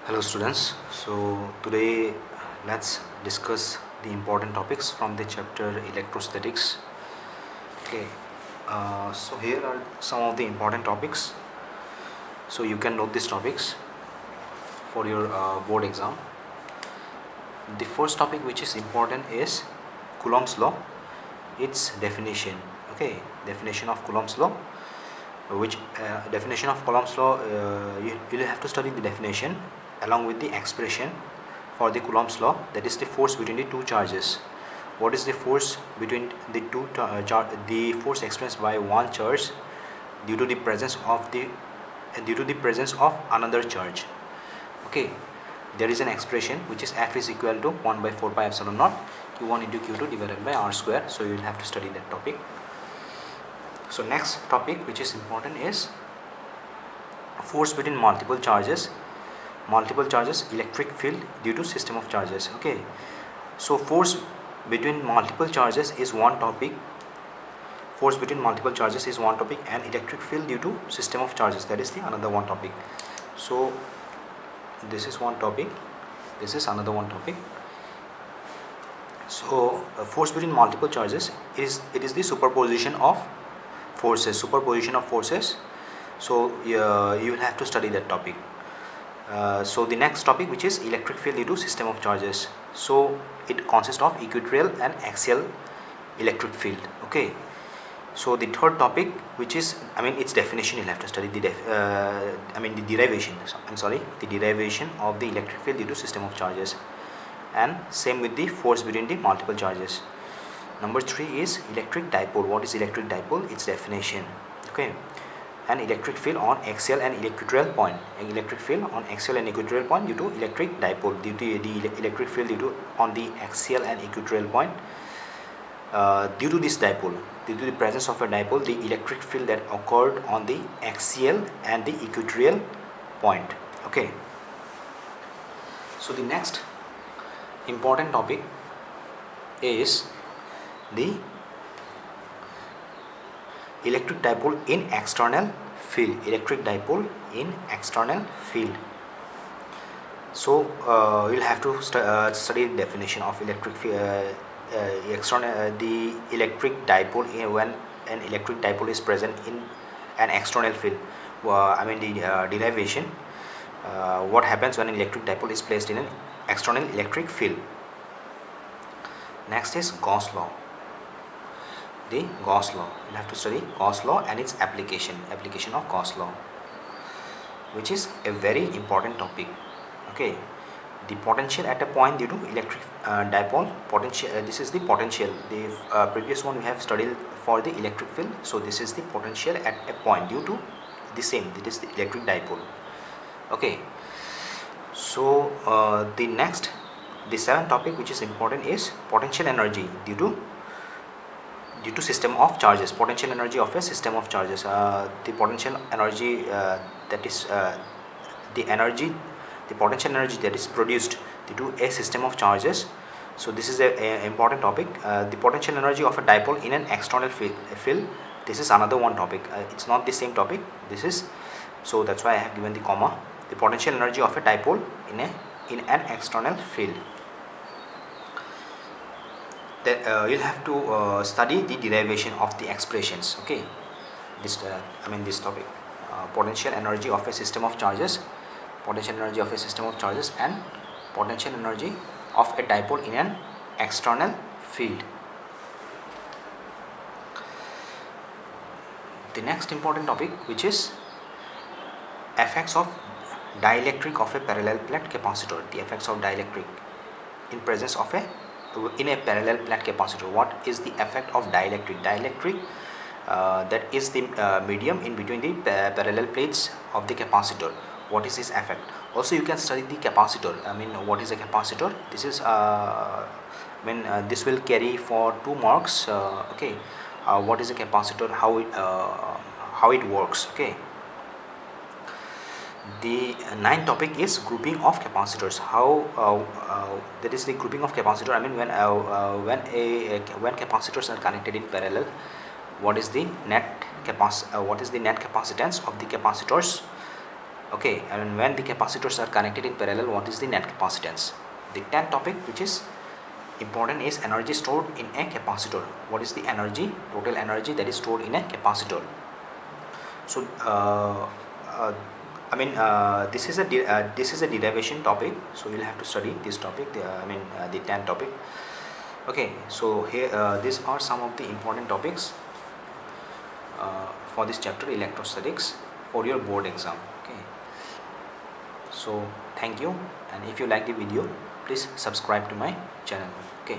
Hello students, so today let's discuss the important topics from the chapter electrostatics. Okay, so here are some of the important topics, so you can note these topics for your board exam. The first topic which is important is Coulombs law, its definition. Okay, definition of Coulombs law, which definition of Coulombs law, you'll have to study the definition along with the expression for the Coulombs law, that is the force between the two charges. What is the force between the two the force experienced by one charge due to the presence of another charge. Okay, there is an expression which is F is equal to 1 by 4 pi epsilon naught q1 into q2 divided by r square. So you will have to study that topic. So next topic which is important is force between multiple charges, electric field due to system of charges. Okay, so force between multiple charges is one topic, and electric field due to system of charges, that is the another one topic. So this is one topic, this is another one topic. So force between multiple charges is the superposition of forces. So you will have to study that topic. So the next topic, which is electric field due to system of charges, so it consists of equatorial and axial electric field. Okay, so the third topic, which is its definition, you'll have to study the derivation of the electric field due to system of charges, and same with the force between the multiple charges. Number 3 is electric dipole. What is electric dipole? Its definition. Okay, an electric field on axial and equatorial point. An electric field on axial and equatorial point due to electric dipole. Due to the electric field on the axial and equatorial point, due to this dipole, due to the presence of a dipole, the electric field that occurred on the axial and the equatorial point. Okay, so the next important topic is the electric dipole in external field. So you'll have to study the definition of electric field, the electric dipole when an electric dipole is present in an external field. The derivation, what happens when an electric dipole is placed in an external electric field. Next is Gauss law. The Gauss law, you have to study Gauss law and its application of Gauss law, which is a very important topic. Okay, the potential at a point due to electric dipole potential, this is the potential. The previous one we have studied for the electric field, so this is the potential at a point due to the same, that is the electric dipole. Okay, so the seventh topic which is important is potential energy due to system of charges. Potential energy of a system of charges. The potential energy that is the potential energy that is produced due to a system of charges. So this is a important topic. The potential energy of a dipole in an external field. This is another one topic. It's not the same topic. This is, so that's why I have given the comma. The potential energy of a dipole in an external field. You'll have to study the derivation of the expressions. Okay, this topic, potential energy of a system of charges, and potential energy of a dipole in an external field. The next important topic, which is effects of dielectric of a parallel plate capacitor. The effects of dielectric in presence of a parallel plate capacitor. What is the effect of dielectric? That is the medium in between the parallel plates of the capacitor. What is its effect? Also you can study the capacitor. What is a capacitor? This is this will carry for 2 marks. Okay, what is a capacitor, how it works. Okay, the ninth topic is grouping of capacitors. That is the grouping of capacitor. When capacitors are connected in parallel, what is the net capacitance of the capacitors Okay, and when the capacitors are connected in parallel, what is the net capacitance? The 10th topic which is important is energy stored in a capacitor. What is the energy, total energy that is stored in a capacitor? So this is a derivation topic, so you'll have to study this topic, the 10th topic. Okay, so here these are some of the important topics for this chapter electrostatics for your board exam. Okay, so thank you, and if you like the video, please subscribe to my channel. Okay.